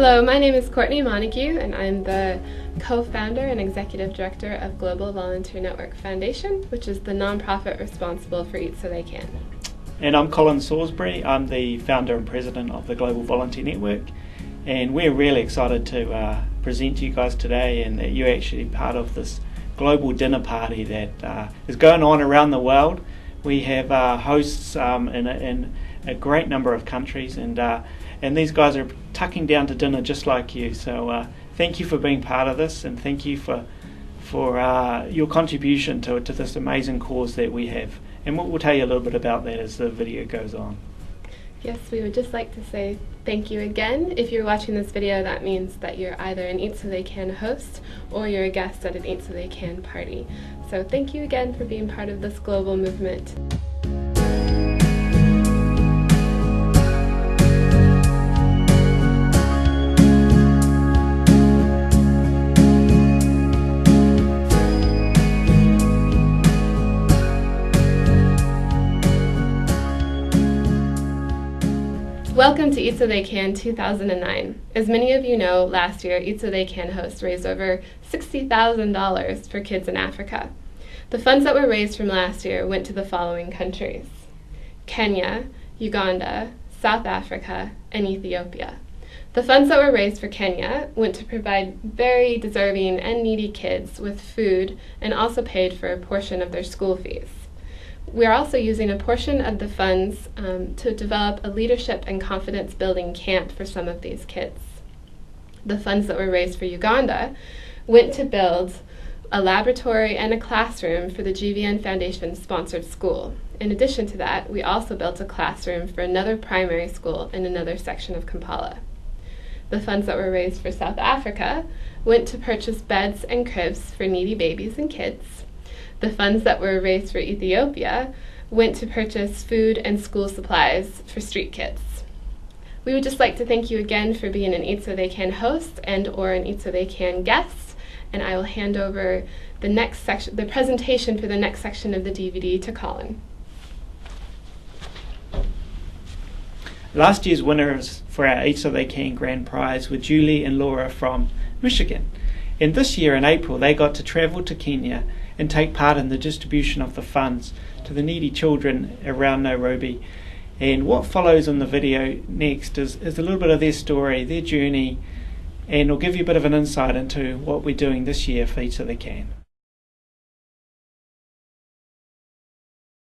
Hello, my name is Courtney Montague, and I'm the co-founder and executive director of Global Volunteer Network Foundation, which is the nonprofit responsible for Eat So They Can. And I'm Colin Salisbury. I'm the founder and president of the Global Volunteer Network, and we're really excited to present to you guys today, and that you're actually part of this global dinner party that is going on around the world. We have hosts in a great number of countries, and these guys are tucking down to dinner just like you. So thank you for being part of this, and thank you for your contribution to this amazing cause that we have. And we'll tell you a little bit about that as the video goes on. Yes, we would just like to say thank you again. If you're watching this video, that means that you're either an Eat So They Can host or you're a guest at an Eat So They Can party. So thank you again for being part of this global movement. Welcome to Eat So They Can 2009. As many of you know, last year Eat So They Can host raised over $60,000 for kids in Africa. The funds that were raised from last year went to the following countries: Kenya, Uganda, South Africa, and Ethiopia. The funds that were raised for Kenya went to provide very deserving and needy kids with food, and also paid for a portion of their school fees. We are also using a portion of the funds to develop a leadership and confidence building camp for some of these kids. The funds that were raised for Uganda went to build a laboratory and a classroom for the GVN Foundation sponsored school. In addition to that, we also built a classroom for another primary school in another section of Kampala. The funds that were raised for South Africa went to purchase beds and cribs for needy babies and kids. The funds that were raised for Ethiopia went to purchase food and school supplies for street kids. We would just like to thank you again for being an Eat So They Can host and or an Eat So They Can guest, and I will hand over the presentation for the next section of the DVD to Colin. Last year's winners for our Eat So They Can grand prize were Julie and Laura from Michigan. And this year in April they got to travel to Kenya and take part in the distribution of the funds to the needy children around Nairobi. And what follows in the video next is a little bit of their story, their journey, and will give you a bit of an insight into what we're doing this year for Eat So They Can.